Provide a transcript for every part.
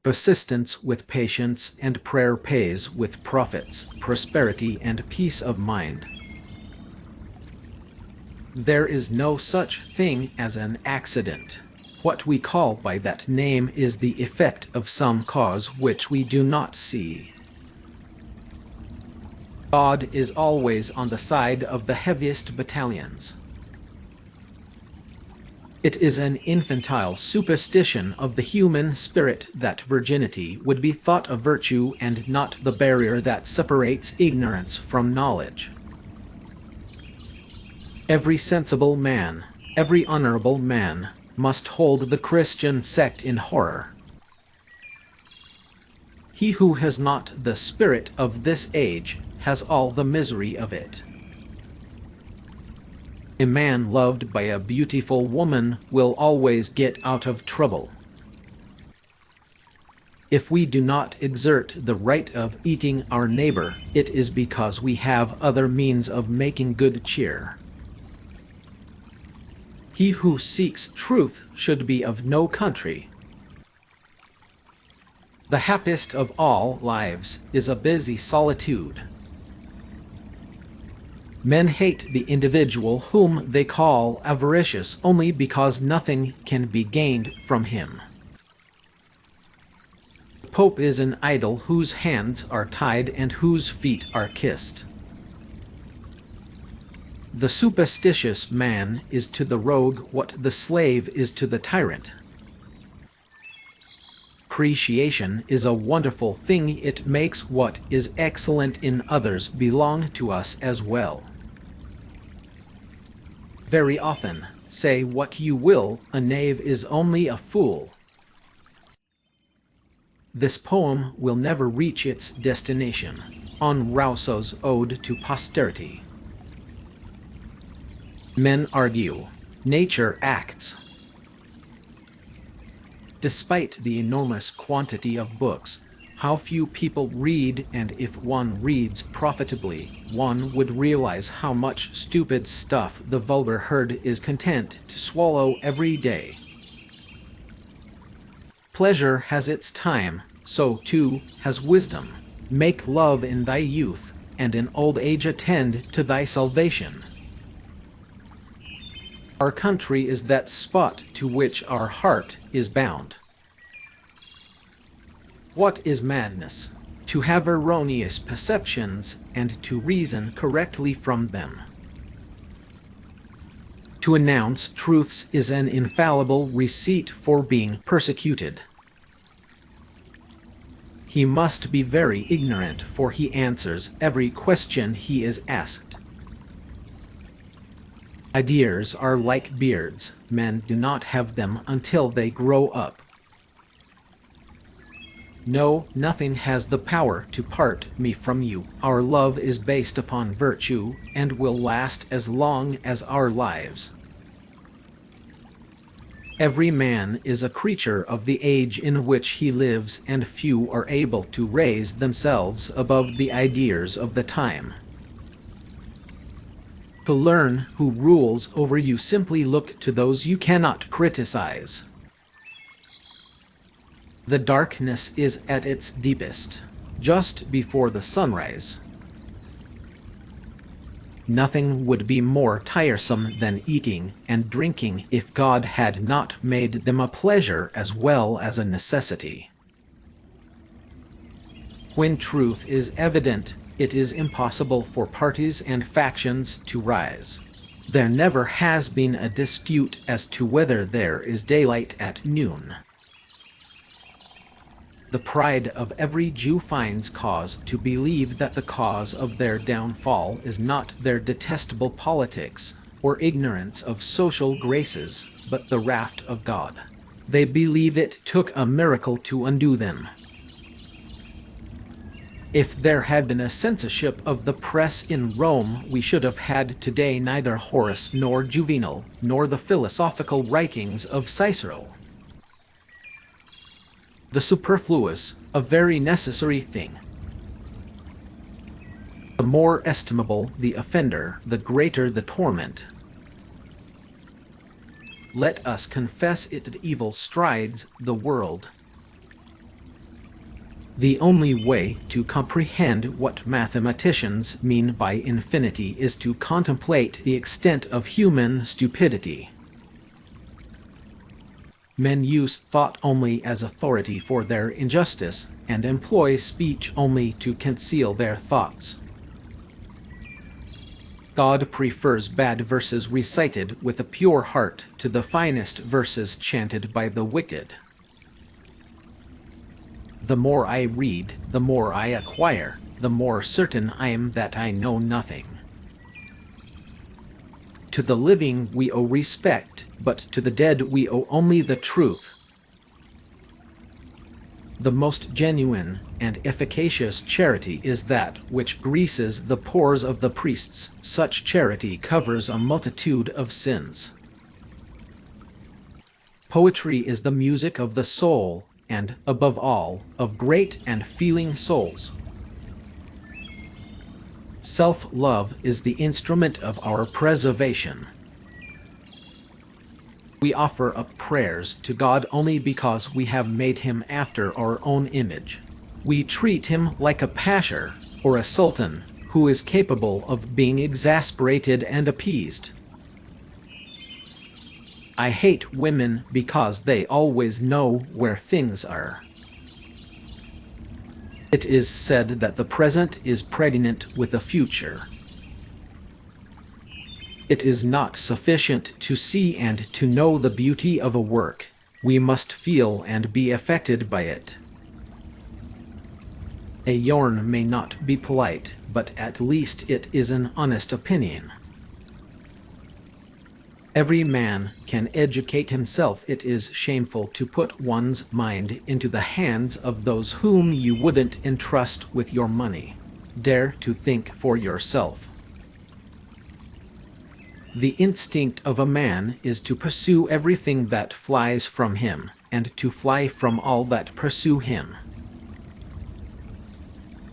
Persistence with patience and prayer pays with profits, prosperity and peace of mind. There is no such thing as an accident. What we call by that name is the effect of some cause which we do not see. God is always on the side of the heaviest battalions. It is an infantile superstition of the human spirit that virginity would be thought a virtue and not the barrier that separates ignorance from knowledge. Every sensible man, every honorable man, must hold the Christian sect in horror. He who has not the spirit of this age has all the misery of it. A man loved by a beautiful woman will always get out of trouble. If we do not exert the right of eating our neighbor, it is because we have other means of making good cheer. He who seeks truth should be of no country. The happiest of all lives is a busy solitude. Men hate the individual whom they call avaricious only because nothing can be gained from him. The Pope is an idol whose hands are tied and whose feet are kissed. The superstitious man is to the rogue what the slave is to the tyrant. Appreciation is a wonderful thing. It makes what is excellent in others belong to us as well. Very often, say what you will, a knave is only a fool. This poem will never reach its destination. On Rousseau's Ode to Posterity. Men argue. Nature acts. Despite the enormous quantity of books, how few people read, and if one reads profitably, one would realize how much stupid stuff the vulgar herd is content to swallow every day. Pleasure has its time, so too has wisdom. Make love in thy youth, and in old age attend to thy salvation. Our country is that spot to which our heart is bound. What is madness? To have erroneous perceptions and to reason correctly from them. To announce truths is an infallible receipt for being persecuted. He must be very ignorant, for he answers every question he is asked. Ideas are like beards. Men do not have them until they grow up. No, nothing has the power to part me from you. Our love is based upon virtue, and will last as long as our lives. Every man is a creature of the age in which he lives, and few are able to raise themselves above the ideas of the time. To learn who rules over you, simply look to those you cannot criticize. The darkness is at its deepest, just before the sunrise. Nothing would be more tiresome than eating and drinking if God had not made them a pleasure as well as a necessity. When truth is evident, it is impossible for parties and factions to rise. There never has been a dispute as to whether there is daylight at noon. The pride of every Jew finds cause to believe that the cause of their downfall is not their detestable politics or ignorance of social graces, but the wrath of God. They believe it took a miracle to undo them. If there had been a censorship of the press in Rome, we should have had today neither Horace nor Juvenal, nor the philosophical writings of Cicero. The superfluous, a very necessary thing. The more estimable the offender, the greater the torment. Let us confess it, evil strides the world. The only way to comprehend what mathematicians mean by infinity is to contemplate the extent of human stupidity. Men use thought only as authority for their injustice, and employ speech only to conceal their thoughts. God prefers bad verses recited with a pure heart to the finest verses chanted by the wicked. The more I read, the more I acquire, the more certain I am that I know nothing. To the living we owe respect, but to the dead we owe only the truth. The most genuine and efficacious charity is that which greases the pores of the priests. Such charity covers a multitude of sins. Poetry is the music of the soul, and, above all, of great and feeling souls. Self-love is the instrument of our preservation. We offer up prayers to God only because we have made him after our own image. We treat him like a pasha or a sultan who is capable of being exasperated and appeased. I hate women because they always know where things are. It is said that the present is pregnant with the future. It is not sufficient to see and to know the beauty of a work. We must feel and be affected by it. A yarn may not be polite, but at least it is an honest opinion. Every man can educate himself. It is shameful to put one's mind into the hands of those whom you wouldn't entrust with your money. Dare to think for yourself. The instinct of a man is to pursue everything that flies from him, and to fly from all that pursue him.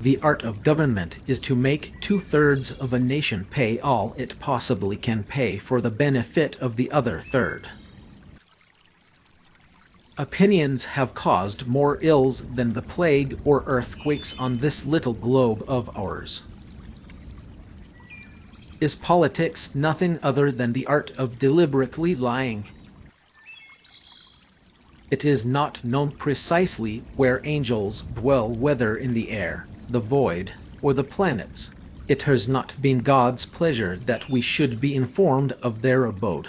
The art of government is to make 2/3 of a nation pay all it possibly can pay for the benefit of the other third. Opinions have caused more ills than the plague or earthquakes on this little globe of ours. Is politics nothing other than the art of deliberately lying? It is not known precisely where angels dwell, whether in the air, the void, or the planets. It has not been God's pleasure that we should be informed of their abode.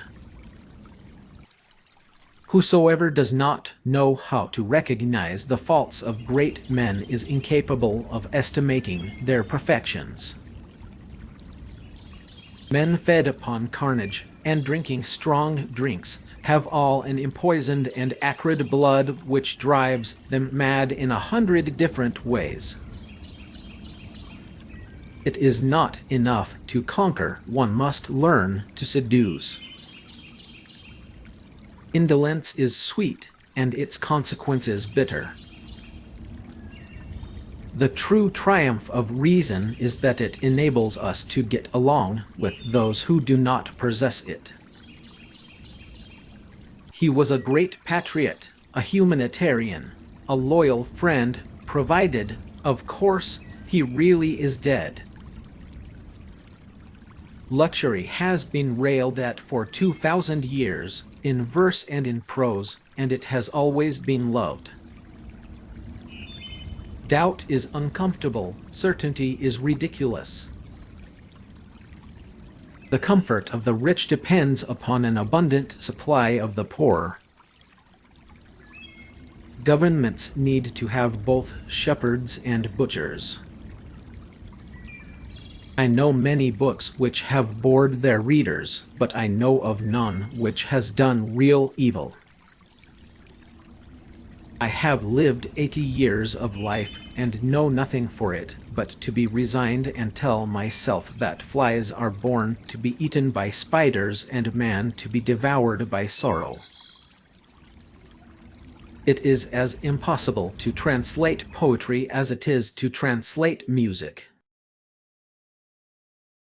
Whosoever does not know how to recognize the faults of great men is incapable of estimating their perfections. Men fed upon carnage and drinking strong drinks have all an empoisoned and acrid blood which drives them mad in 100 different ways. It is not enough to conquer, one must learn to seduce. Indolence is sweet, and its consequences bitter. The true triumph of reason is that it enables us to get along with those who do not possess it. He was a great patriot, a humanitarian, a loyal friend, provided, of course, he really is dead. Luxury has been railed at for 2,000 years, in verse and in prose, and it has always been loved. Doubt is uncomfortable, certainty is ridiculous. The comfort of the rich depends upon an abundant supply of the poor. Governments need to have both shepherds and butchers. I know many books which have bored their readers, but I know of none which has done real evil. I have lived 80 years of life and know nothing for it but to be resigned and tell myself that flies are born to be eaten by spiders and man to be devoured by sorrow. It is as impossible to translate poetry as it is to translate music.